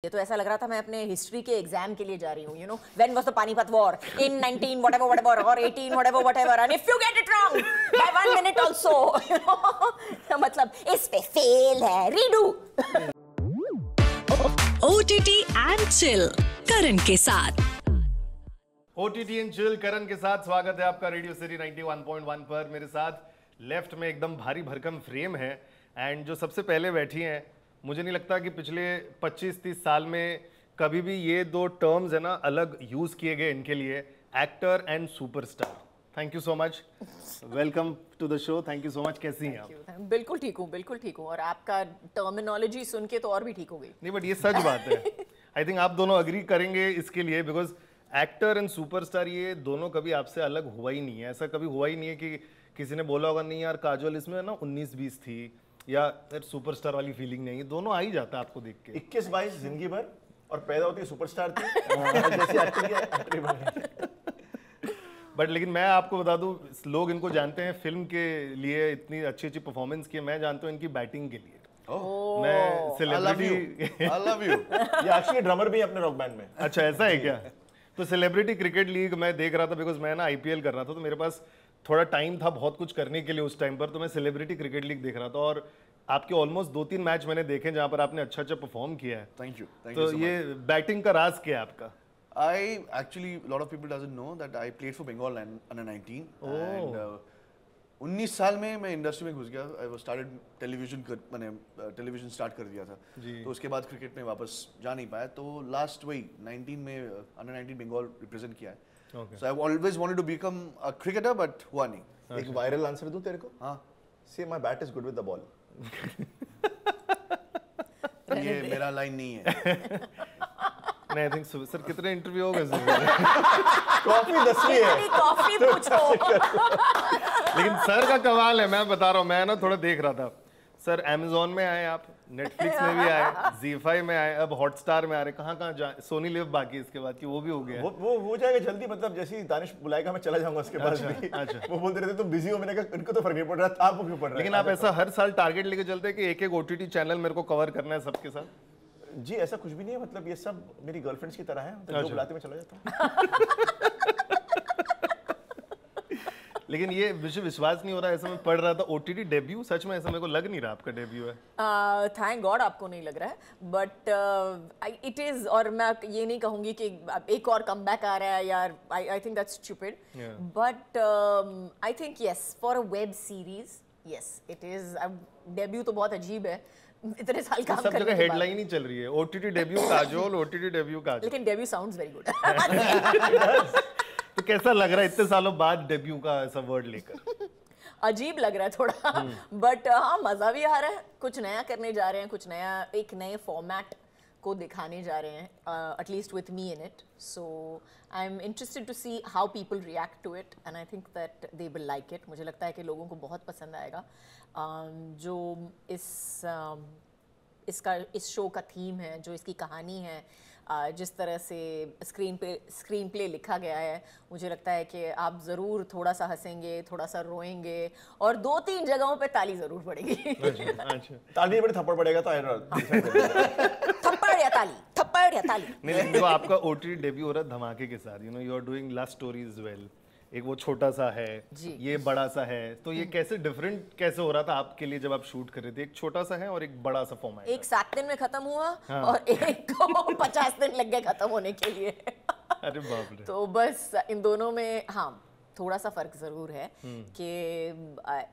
ये तो ऐसा लग रहा था मैं अपने हिस्ट्री के एग्जाम के लिए जा रही हूँ, you know, when was the Panipat war in 19 whatever और 18 whatever and if you get it wrong by 1 minute also, you know, मतलब इस पे फेल है, रीडू। OTT एंड चिल करण के साथ। OTT एंड चिल करण के साथ स्वागत है आपका रेडियो सिटी 91.1 पर। मेरे साथ लेफ्ट में एकदम भारी भरकम फ्रेम है एंड जो सबसे पहले बैठी हैं, मुझे नहीं लगता कि पिछले 25-30 साल में कभी भी ये दो टर्म्स है ना अलग यूज किए गए इनके लिए, actor and superstar. Thank you so much, welcome to the show. Thank you so much. कैसी हैं आप? बिल्कुल ठीक हूँ, बिल्कुल ठीक हूँ, और आपका टर्मिनोलॉजी सुन के तो और भी ठीक हो गई। नहीं बट ये सच बात है। आई थिंक आप दोनों अग्री करेंगे इसके लिए, बिकॉज एक्टर एंड सुपरस्टार ये दोनों कभी आपसे अलग हुआ ही नहीं है। ऐसा कभी हुआ ही नहीं है कि किसी ने बोला होगा नहीं यार काजोल इसमें ना 19-20 थी या सुपरस्टार वाली फीलिंग नहीं है। दोनों आ ही जाता है आपको देख के। 21-22 जिंदगी भर और पैदा होती है सुपरस्टार थी। जैसे एक्टर बट लेकिन मैं आपको बता दूं, लोग इनको जानते हैं फिल्म के लिए, इतनी अच्छी अच्छी परफॉर्मेंस की। मैं जानता हूं इनकी बैटिंग के लिए। मैं सेलिब्रिटी आई लव यू। ये एक्चुअली ड्रमर भी है अपने रॉक बैंड में। अच्छा ऐसा है क्या? तो सेलिब्रिटी क्रिकेट लीग मैं देख रहा था, बिकॉज मैं ना IPL कर रहा था, तो मेरे पास थोड़ा टाइम था बहुत कुछ करने के लिए उस टाइम पर। तो मैं सेलिब्रिटी क्रिकेट लीग देख रहा था और आपके ऑलमोस्ट 2-3 मैच मैंने देखे जहां पर आपने अच्छा परफॉर्म किया है। Thank you. तो ये बैटिंग का राज क्या है आपका? I actually, a lot of people doesn't know that I played for Bengal under 19 and 19 साल में मैं इंडस्ट्री में घुस गया। I started television मैंने टेलीविजन स्टार्ट कर दिया था, तो उसके बाद क्रिकेट में वापस जा नहीं पाया। तो लास्ट वही 19 में अंडर 19 बंगाल रिप्रेजेंट किया है। So I've always wanted to become a cricketer but हुआ नहीं। एक वायरल आंसर दूं तेरे को? हाँ। Say my bat is good with the ball. ये मेरा लाइन नहीं है। नहीं, आई थिंक सर कितने इंटरव्यू हो गए सर? कॉफी 10वीं है। कॉफी पूछो। लेकिन सर का कमाल है, मैं बता रहा हूँ। मैं ना थोड़ा देख रहा था सर, Amazon में आए आप, Netflix में भी आए, ZEE5 में आए, अब हॉटस्टार में आ रहे। कहाँ जाए? सोनी लिव बाकी इसके बाद कि वो भी हो गया। वो हो जाएगा जल्दी, मतलब जैसे ही दानिश बुलाएगा मैं चला जाऊंगा उसके पास भी। अच्छा। वो बोलते रहते तुम बिजी हो, मैंने कहा इनको तो फर्क नहीं पड़ रहा, आपको क्यों पड़ रहा है? लेकिन आप ऐसा हर साल टारगेट लेके चलते हैं कि एक OTT चैनल मेरे को कवर करना है सबके साथ? जी ऐसा कुछ भी नहीं है, मतलब ये सब मेरी गर्लफ्रेंड्स की तरह है, मतलब जो बुलाते मैं चला जाता हूँ। लेकिन ये मुझे विश्वास नहीं हो रहा, ऐसा मैं पढ़ रहा था OTT डेब्यू, सच में ऐसा मेरे को लग नहीं रहा आपका डेब्यू है। थैंक गॉड आपको नहीं लग रहा है, बट इट इज। और मैं ये नहीं कहूंगी कि एक और कमबैक आ रहा है यार, I think that's stupid, but I think yes for a web series yes it is. Debut तो बहुत अजीब है, इतने साल काम करने के बाद। सब जगह हेडलाइन ही चल रही है, OTT debut Kajol, OTT debut Kajol. लेकिन डेब्यू साउंड्स वेरी गुड। तो कैसा लग रहा है इतने सालों बाद डेब्यू का ऐसा वर्ड लेकर? अजीब लग रहा है थोड़ा, बट हाँ मजा भी आ रहा है। कुछ नया करने जा रहे हैं, कुछ नया, एक नए फॉर्मेट को दिखाने जा रहे हैं, at least with me in it. So I am interested to see how people react to it and I think that they will like it. मुझे लगता है कि लोगों को बहुत पसंद आएगा। जो इस शो का थीम है, जो इसकी कहानी है, जिस तरह से स्क्रीन प्ले लिखा गया है, मुझे लगता है कि आप ज़रूर थोड़ा सा हंसेंगे, थोड़ा सा रोएंगे और 2-3 जगहों पे ताली ज़रूर पड़ेगी। अच्छा। ताली बड़ी थप्पड़ पड़ेगा तो थप्पड़ या ताली, थप्पड़ या ताली। नहीं, जो आपका OTT डेब्यू हो रहा है धमाके के साथ, you know you are doing love stories well. एक वो छोटा सा है, ये बड़ा सा है, तो ये कैसे डिफरेंट कैसे हो रहा था आपके लिए जब आप शूट कर रहे थे? एक छोटा सा है और एक बड़ा सा फॉर्मेट। एक 7 दिन में खत्म हुआ और एक को 50 दिन लग गए खत्म होने के लिए। अरे बाप रे। तो बस इन दोनों में हाँ थोड़ा सा फर्क जरूर है कि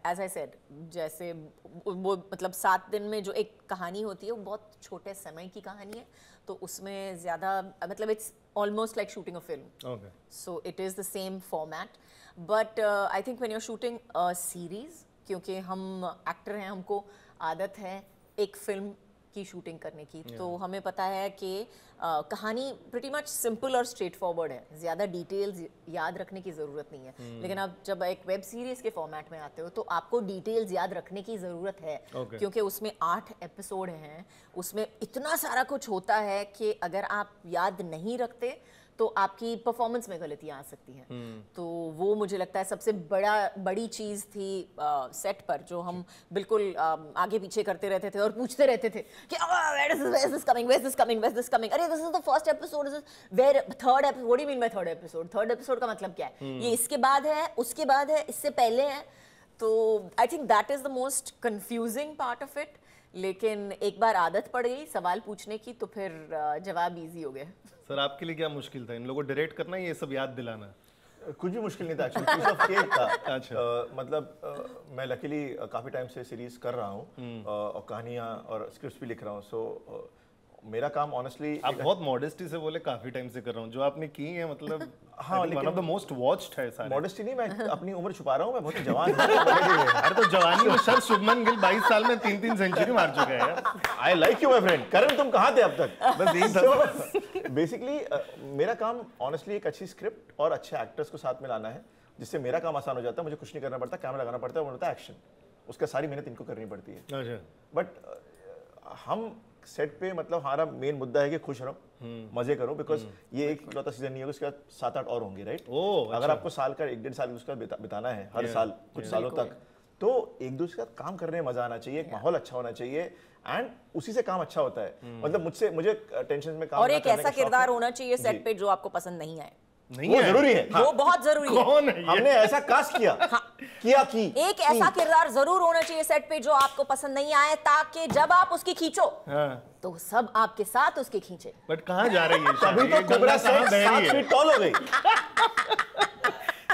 एज आई सेड, जैसे वो मतलब 7 दिन में जो एक कहानी होती है वो बहुत छोटे समय की कहानी है, तो उसमें ज़्यादा मतलब it's almost like shooting a film. Okay. So it is the same format. But I think when you're shooting a series, क्योंकि हम एक्टर हैं, हमको आदत है एक फिल्म की शूटिंग करने की, तो हमें पता है कि कहानी pretty much सिंपल और स्ट्रेट फॉरवर्ड है, ज़्यादा डिटेल्स याद रखने की ज़रूरत नहीं है। लेकिन आप जब एक वेब सीरीज़ के फॉर्मेट में आते हो तो आपको डिटेल्स याद रखने की ज़रूरत है, क्योंकि उसमें 8 एपिसोड हैं, उसमें इतना सारा कुछ होता है कि अगर आप याद नहीं रखते तो आपकी परफॉर्मेंस में गलतियां आ सकती हैं। तो वो मुझे लगता है सबसे बड़ी चीज़ थी सेट पर, जो हम बिल्कुल आगे पीछे करते रहते थे और पूछते रहते थे कि where is this coming, where is this coming, where is this coming, अरे this is the first episode, this is where third episode, what do you mean by third episode, third episode का मतलब क्या है, ये इसके बाद है, उसके बाद है, इससे पहले है। तो आई think that is the most confusing part of it, लेकिन एक बार आदत पड़ गई सवाल पूछने की तो फिर जवाब इजी हो गया। सर आपके लिए क्या मुश्किल था, इन लोगों को डायरेक्ट करना, ये सब याद दिलाना? कुछ भी मुश्किल नहीं था एक्चुअली, पीस ऑफ केक था। अच्छा। मतलब मैं लकीली काफ़ी टाइम से सीरीज कर रहा हूँ और कहानियाँ और स्क्रिप्ट्स भी लिख रहा हूँ। सो मेरा काम ऑनेस्टली, आप बहुत मॉडेस्टी से बोले काफी टाइम से कर रहा हूँ, जो आपने की है मतलब हाँ, लेकिन one of the most watched है सारे। मॉडेस्टी नहीं, मैं अपनी उम्र छुपा रहा हूँ, मैं बहुत जवान हूँ। अरे तो जवानी में सर शुभमन गिल 22 साल में 3 सेंचुरी मार चुका है यार। I like you my friend. Karan तुम कहाँ थे अब तक? बस यही था। बेसिकली मेरा काम ऑनेस्टली एक अच्छी स्क्रिप्ट और अच्छे एक्टर्स को साथ में लाना है, जिससे मेरा काम आसान हो जाता है। मुझे कुछ नहीं करना पड़ता, कैमरा लगाना पड़ता है, वो होता है एक्शन, उसका सारी मेहनत इनको करनी पड़ती है। अच्छा। बट हम सेट पे मतलब हमारा मेन मुद्दा है कि खुश रहो, मजे करो, बिकॉज ये एक इकलौता सीजन नहीं है, उसके बाद 7-8 और होंगे, राइट? अगर आपको साल का 1-1.5 साल उसका बिताना है हर साल कुछ सालों तक, तो एक दूसरे के साथ काम करने में मजा आना चाहिए, एक माहौल अच्छा होना चाहिए, एंड उसी से काम अच्छा होता है। मतलब मुझे टेंशन में काम और एक ऐसा किरदार होना चाहिए सेट पे जो आपको पसंद नहीं आए। नहीं वो है। जरूरी है। वो बहुत जरूरी है। कौन है ये? हमने ऐसा कास्ट किया एक ऐसा किरदार जरूर होना चाहिए सेट पे जो आपको पसंद नहीं आए, ताकि जब आप उसकी खींचो तो सब आपके साथ उसके खींचे। बट कहाँ जा रही है? तभी तो कुबरा से 7 फीट टॉल हो गई।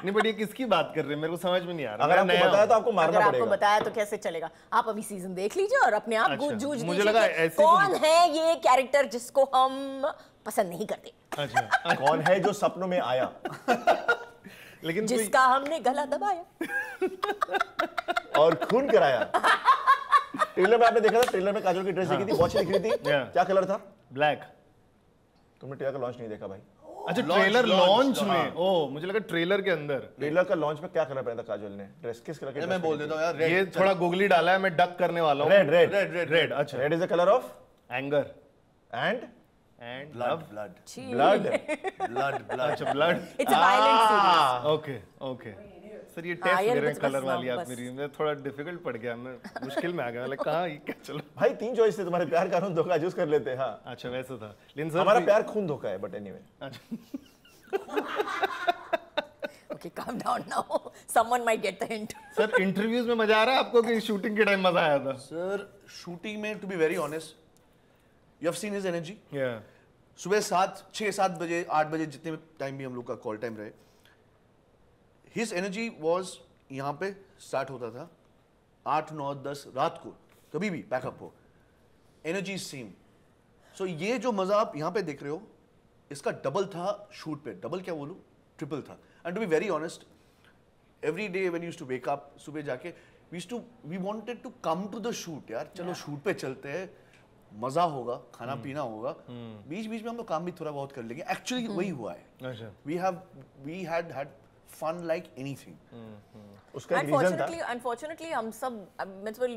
नहीं बट ये किसकी बात कर रहे हैं, मेरे को समझ में नहीं आ रहा। अगर आपको बताया तो आपको मारना अगर पड़ेगा। आपको बताया तो कैसे चलेगा? आप अभी सीजन देख लीजिए और अपने आप अच्छा, जूझ मुझे लीजिए लगा कि ऐसे कौन है ये कैरेक्टर जिसको हम पसंद नहीं करते, अच्छा। कौन है जो सपनों में आया, लेकिन जिसका हमने गला दबाया और खून कराया। ट्रेलर में आपने देखा था, ट्रेलर में काजोल की ड्रेस देखी थी, वॉच दिख रही थी, क्या कलर था? ब्लैक। तुमने ट्रेलर का लॉन्च नहीं देखा भाई? अच्छा ट्रेलर लॉन्च में, ओ मुझे लगा ट्रेलर के अंदर। ट्रेलर का लॉन्च में क्या कलर पहना था काजोल ने? ड्रेस किस कलर की? मैं बोल देता हूँ यार, रेड। ये थोड़ा गूगली डाला है, मैं डक करने वाला हूँ। रेड। अच्छा। Red is the colour of anger and blood blood. अच्छा blood. It's a violent series. Okay okay sir, ये टेस्ट ले रहे हैं कलर वाली आप मेरी, मैं थोड़ा डिफिकल्ट पड़ गया, मैं मुश्किल में आ गया, लाइक कहाँ ये क्या। चलो भाई 3 चॉइस थे तुम्हारे, प्यार कानून धोखा, चूज कर लेते। हाँ अच्छा वैसे था, लेकिन सर हमारा प्यार खून धोखा है, but anyway. Okay calm down now, someone might get the hint. Sir interviews में मजा आ रहा है आपको कि शूटिंग के टाइम मजा आया था? सर शूटिंग में to be very honest, you have seen his energy. या सुबह 6-7 बजे 8 बजे जितने टाइम भी हम लोग का कॉल टाइम रहे, हिज एनर्जी वॉज यहाँ पे स्टार्ट होता था 8-9-10 रात को, कभी भी बैकअप हो, एनर्जी सेम। सो ये जो मजा आप यहाँ पे देख रहे हो, इसका डबल था शूट पे। डबल क्या बोलूँ, ट्रिपल था। And to be very honest, every day when used to wake up, सुबह जाके we wanted to come to the shoot. यार चलो शूट पे चलते हैं, मजा होगा, खाना पीना होगा, बीच बीच में हम लोग काम भी थोड़ा बहुत कर लेंगे। एक्चुअली वही हुआ है। अच्छा we had fun like anything. उसका एक रीजन था। Unfortunately, हम सब,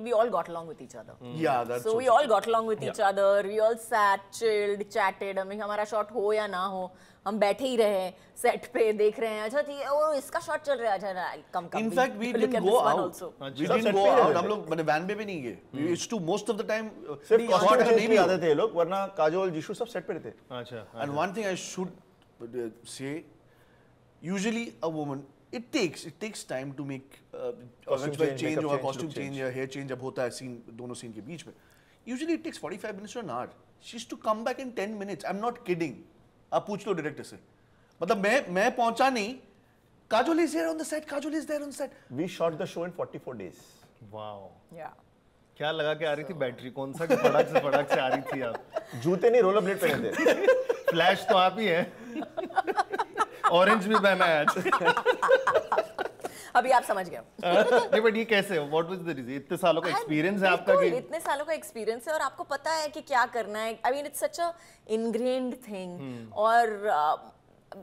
we all got along with each other. Yeah, that's so we all got along with each other. We all sat, chilled, chatted. हमारा शॉट हो या ना हो, हम बैठे ही रहे सेट पे देख रहे हैं। अच्छा ठीक है, वो इसका शॉट चल रहा है, अच्छा कम In fact, we didn't go out. We didn't go out. हम लोग मैंने वैन पे भी नहीं गए. We used to most of the time सिर्फ कॉस्ट्यूम चेंज नहीं आते थे लोग, वरना काजोल जिशु सब सेट पे रहते। अच्छा। And one thing I should say, usually a woman, it takes time to make change or costume change या hair change जब होता है scene, दोनों scene के बीच में. Usually it takes 45 minutes to an hour. She used to come back in 10 minutes. I'm not kidding. आप पूछ लो director से, मतलब मैं पहुंचा नहीं, Kajol is there on the set, Kajol is there on the set. We shot the show in 44 days. Wow. Yeah. क्या लगा के आ रही थी बैटरी, कौन सा कि फड़क से आ रही थी आप? जूते नहीं, रोलर ब्लेड पहने थे। फ्लैश तो आप ही है, ऑरेंज भी पहना है आज। अभी आप समझ गए। नहीं बट ये कैसे, व्हाट वाज द रीजन? इतने सालों का एक्सपीरियंस है आपका कि इतने सालों का एक्सपीरियंस है और आपको पता है कि क्या करना है। I mean it's such a ingrained thing. और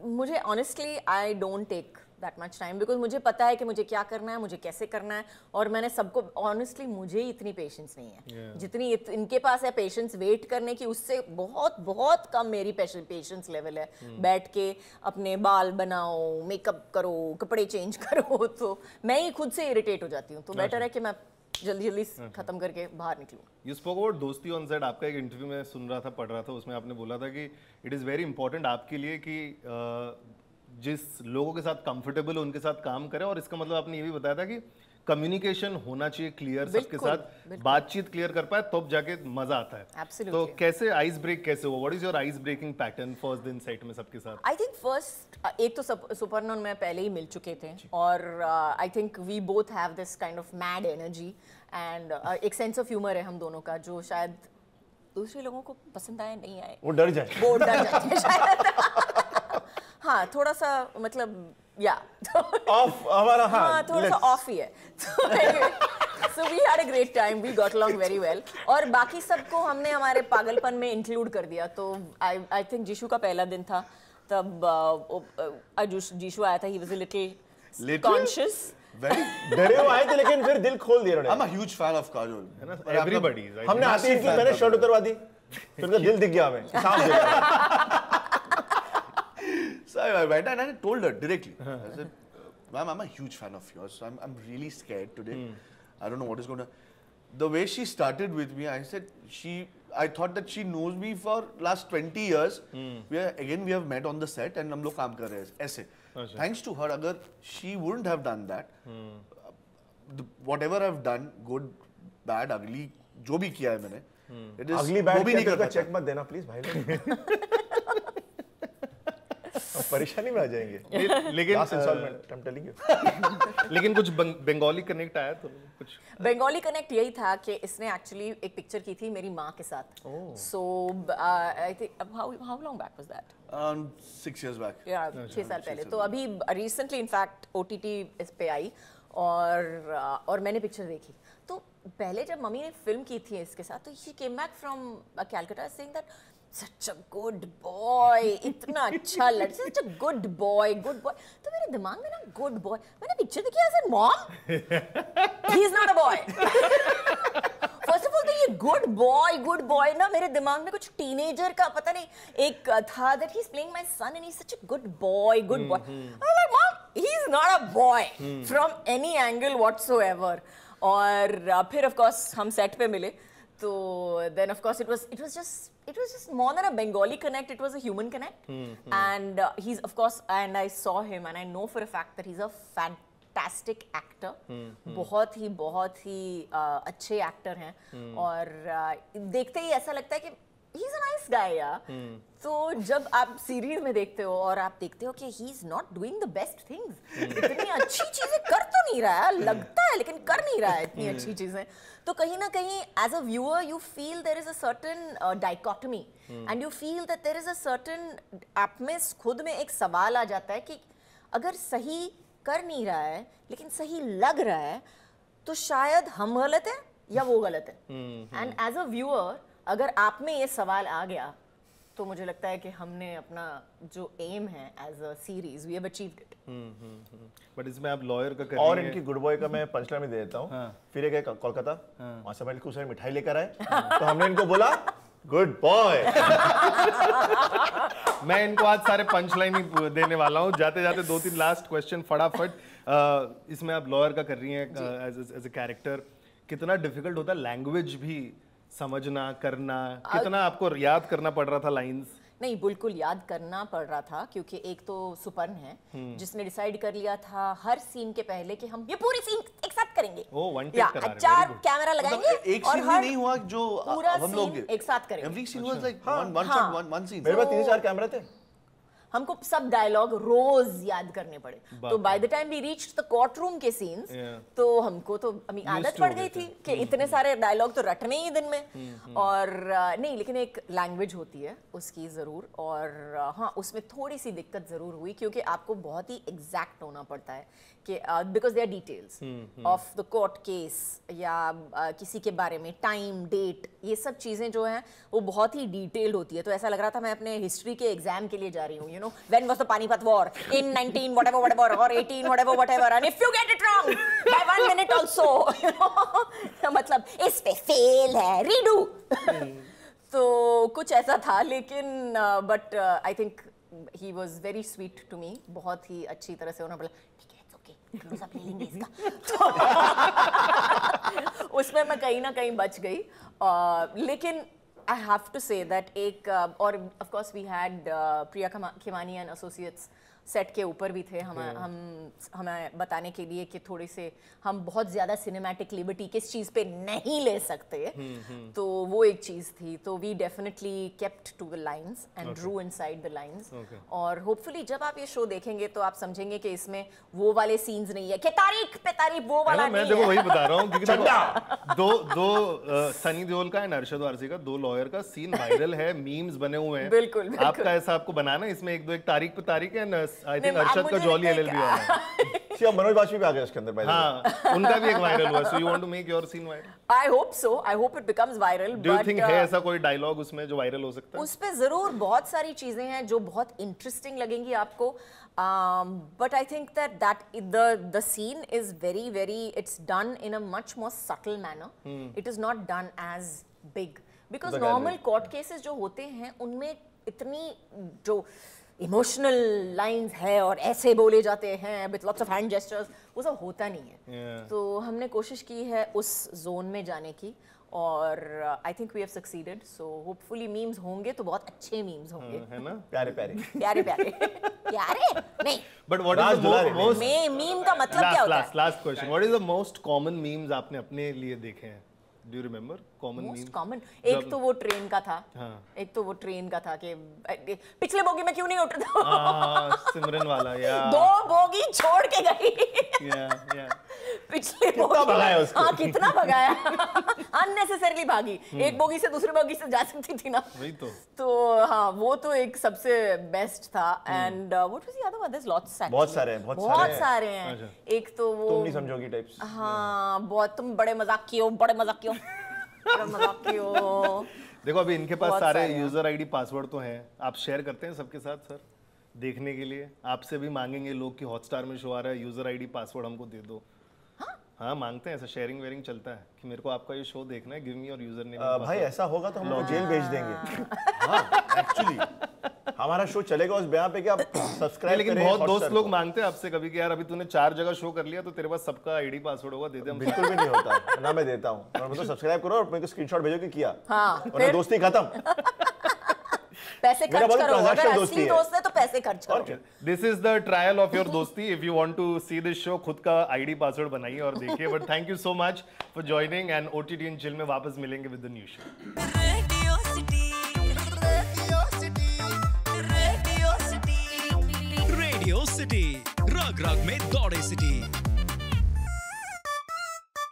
मुझे honestly I don't take that much time because मुझे पता है कि मुझे क्या करना है, मुझे कैसे करना है, और मैंने सबको honestly मुझे इतनी पेशेंस नहीं है जितनी इनके पास है पेशेंस वेट करने की, उससे बहुत बहुत कम मेरी पेशेंस लेवल है। बैठ के अपने बाल बनाओ, मेकअप करो, कपड़े चेंज करो, तो मैं ही खुद से इरिटेट हो जाती हूँ। तो बेटर है कि मैं जल्दी जल्दी खत्म करके बाहर निकलूं। You spoke about दोस्ती ऑन सेट। आपका एक इंटरव्यू में सुन रहा था, पढ़ रहा था, उसमें आपने बोला था कि इट इज़ वेरी इंपॉर्टेंट आपके लिए कि जिस लोगों के साथ कंफर्टेबल हो उनके साथ काम करें, और इसका मतलब आपने ये भी बताया था कि कम्युनिकेशन होना चाहिए क्लियर, सबके साथ बातचीत क्लियर कर पाए तब जाके मजा आता है। Absolutely. तो कैसे आइस ब्रेक कैसे हुआ? What is your ice breaking pattern first दिन सेट में सबके साथ? आई थिंक फर्स्ट एक तो सुपर्ण और मैं पहले ही मिल चुके थे, और I think we both have this kind of mad energy and एक सेंस ऑफ ह्यूमर है हम दोनों का, जो शायद दूसरे लोगों को पसंद आए नहीं आए, वो डर जाए, वो डर जाते हैं शायद। हाँ, थोड़ा सा मतलब या ऑफ हमारा, हाँ थोड़ा सा ऑफ ही है। So we had a great time, we got along very well, और बाकी सबको हमने हमारे पागलपन में इंक्लूड कर दिया। तो I think जीशु का पहला दिन था, तब जीशु आया था, he was a little conscious, डरे हुए आए थे, लेकिन फिर दिल खोल दिया उन्होंने। I'm a huge fan of Kajol. Everybody is. हमने आते ही मैंने शर्ट उतरवा दी, फिर उनका दिल दिख गया हमें, सांप दिख गया। So I went and I told her directly. I said, "Ma'am, I'm a huge fan of yours. So I'm really scared today. I don't know what is going to." The way she started with me, I said I thought that she knows me for last 20 years. We have met on the set and हम लोग काम कर रहे हैं ऐसे. Thanks to her, अगर she wouldn't have done that, whatever I've done, good, bad, ugly, जो भी किया है मैंने, it is अगली बार वो भी नहीं कर चेक मत देना प्लीज भाई। परेशानी में आ जाएंगे। लेकिन I'm telling you। लेकिन कुछ बंगाली कनेक्ट आया तो कुछ? बंगाली कनेक्ट यही था कि इसने एक्चुअली एक पिक्चर की थी मेरी माँ के साथ। So I think how long back was that? 6 years back. 6 साल पहले। तो अभी रिसेंटली इनफैक्ट OTT इस पे आई, और मैंने पिक्चर देखी। तो पहले जब मम्मी ने फिल्म की थी इसके साथ, तो she came back from Calcutta saying that such a good boy, इतना अच्छा लड़का, such a good boy, good boy। तो मेरे दिमाग में ना good boy, मैंने पिक्चर देखी, I said mom, he is not a boy। First of all, तो ये good boy ना मेरे दिमाग में कुछ टीनेजर का पता नहीं एक था, that he's playing my son and he's such a good boy। I was like mom, he is not a boy from any angle whatsoever। और फिर of course हम सेट पे मिले, तो then of course it was just more than a Bengali connect, it was a human connect। And he's of course, and I saw him and I know for a fact that he's a fantastic actor। बहुत ही अच्छे actor हैं, और देखते ही ऐसा लगता है कि he's a nice guy यार। तो जब आप सीरीज में देखते हो और आप देखते हो कि he is not doing the best things, इतनी अच्छी चीजें कर तो नहीं रहा है, लगता है लेकिन कर नहीं रहा है इतनी अच्छी चीजें, तो कहीं ना कहीं as a viewer you feel there is a certain dichotomy and you feel that there is a certain, आप में खुद में एक सवाल आ जाता है कि अगर सही कर नहीं रहा है लेकिन सही लग रहा है, तो शायद हम गलत है या वो गलत है। एंड एज अ व्यूअर अगर आप में ये सवाल आ गया, तो मुझे लगता है कि हमने अपना जो एम है as a series we have achieved it. But इसमें आप लॉयर का कर और रही हैं। इनकी गुड बॉय का मैं पंचलाइन में दे देता हूँ। फिर एक है कोलकाता, वहाँ से खूब सारी मिठाई लेकर आए, तो हमने इनको बोला गुड बॉय। मैं इनको आज सारे पंच लाइन ही देने वाला हूँ। जाते जाते 2-3 लास्ट क्वेश्चन फटाफट। इसमें आप लॉयर का कर रही हैं एज ए कैरेक्टर, कितना डिफिकल्ट होता है लैंग्वेज भी समझना करना, कितना आपको याद करना पड़ रहा था लाइंस? नहीं, बिल्कुल याद करना पड़ रहा था, क्योंकि एक तो सुपर्ण है जिसने डिसाइड कर लिया था हर सीन के पहले कि हम ये पूरी सीन एक साथ करेंगे। ओह, वन टेक करा रहे हैं, 4 कैमरा लगाएंगे एक और सीन भी नहीं हुआ जो पूरा हम लोग सीन एक साथ करेंगे। every scene was like one shot, one scene। मेरे पास 3-4 कैमरे थे, हमको सब डायलॉग रोज याद करने पड़े। तो by the time we reached the court room के सीन्स, तो हमको तो आदत पड़ गई थी कि इतने सारे डायलॉग तो रटने ही दिन में। और नहीं, लेकिन एक लैंग्वेज होती है उसकी ज़रूर, और हाँ उसमें थोड़ी सी दिक्कत ज़रूर हुई, क्योंकि आपको बहुत ही एग्जैक्ट होना पड़ता है कि because they are details of the court case या किसी के बारे में टाइम डेट, ये सब चीज़ें जो हैं वो बहुत ही डिटेल्ड होती है। तो ऐसा लग रहा था मैं अपने हिस्ट्री के एग्जाम के लिए जा रही हूँ, you know, when was the Panipat war in 19 whatever or 18 whatever, and if you get it wrong by 1 minute also, you know, मतलब इस पे fail है, redo. तो कुछ ऐसा था, लेकिन but I think he was very sweet to me. बहुत ही अच्छी तरह से उन्होंने बोला ठीक है, it's okay, क्लोज-अप ले लेंगे इसका. तो उसमें मैं कहीं ना कहीं बच गई. लेकिन I have to say that एक और of course we had Priya Khimani and Associates set के ऊपर भी थे हमें बताने के लिए कि थोड़े से हम बहुत ज़्यादा सिनेमैटिक लिबर्टी किस चीज़ पे नहीं ले सकते. तो वो एक चीज़ थी. तो we definitely kept to the lines and drew inside the lines. और होपफुली जब आप ये शो देखेंगे तो आप समझेंगे कि इसमें वो वाले सीन्स नहीं है कि तारीख पे तारीख वो वाला नहीं है. मैं देखो वही बता रहा हूँ क्योंकि दो सनी देओल का एंड अरशद वारसी का, दो लॉयर का सीन वायरल है, मीम्स बने हुए हैं. बिल्कुल. आपका ऐसा आपको बनाना है इसमें एक तारीख पे तारीख है. आई थिंक अरशद का जॉली एलएलबी वाला है. मनोज बाजपेयी भी आ गए उसके अंदर. हाँ, उनका भी एक वायरल हुआ. So you want to make your scene viral? I hope so. I hope it becomes viral. Do you think है ऐसा कोई डायलॉग उसमें जो वायरल हो सकता है? उस पे जरूर बहुत सारी चीजें हैं जो बहुत इंटरेस्टिंग लगेंगी आपको. But I think that the scene is very it's done in a much more subtle manner. It is not done as big because normal court cases जो होते हैं उनमें इतनी जो इमोशनल लाइंस है और ऐसे बोले जाते हैं with lots of hand gestures, वो सब होता नहीं है. तो हमने कोशिश की है उस जोन में जाने की और I think we have succeeded. So hopefully memes होंगे तो बहुत अच्छे मीम्स होंगे. है ना? प्यारे प्यारे प्यारे नहीं. But what is the most meme का मतलब क्या होता है? Last question. What is the most common memes आपने अपने लिए देखे हैं? Do you remember common memes? Most common. एक तो वो ट्रेन का था. एक तो वो ट्रेन का था कि पिछले बोगी में क्यों नहीं उठ रहा. सिमरन वाला या 2 बोगी छोड़ के गई. पिछले कितना भगाया उसको. हाँ, कितना भगाया. अननेसेसरीली भागी. एक बोगी से दूसरी बोगी से जा सकती थी ना. वही तो हाँ, वो तो एक सबसे बेस्ट था. And what was the other one? There is lots actually. बहुत सारे हैं. एक तो वो तुम नहीं समझोगी टाइप्स. हाँ, बहुत तुम बड़े मजाकियों बड़े मजाकियों. देखो अभी इनके पास सारे यूजर आईडी पासवर्ड तो हैं. आप शेयर करते हैं सबके साथ सर देखने के लिए? आपसे भी मांगेंगे लोग कि हॉटस्टार में शो आ रहा है, यूजर आईडी पासवर्ड हमको दे दो. हाँ, मांगते हैं. ऐसा शेयरिंग वेयरिंग चलता है कि मेरे को आपका ये शो देखना है, give me your user name. भाई ऐसा होगा तो हम लोग जेल भेज देंगे. हाँ, एक्चुअली हमारा शो चलेगा उस बयान पे कि आप सब्सक्राइब लेकिन बहुत दोस्त लोग मांगते हैं आपसे कभी कि यार अभी तूने 4 जगह शो कर लिया तो तेरे पास सबका आईडी पासवर्ड होगा, दे दे. बिल्कुल भी नहीं होता ना. मैं देता हूँ. और मतलब सब्सक्राइब करो और मेरे को स्क्रीनशॉट भेजो कि किया. हाँ, और दोस्ती खत्म. पैसे खर्च करो. अगर असली दोस्त है तो पैसे खर्च करो. This is the trial of your दोस्ती. If you want to see this show, खुद का आईडी पासवर्ड बनाइए और देखिए. But thank you so much for joining and OTT and chill में वापस मिलेंगे with the new show. Radio city रग रग में दौड़े सिटी.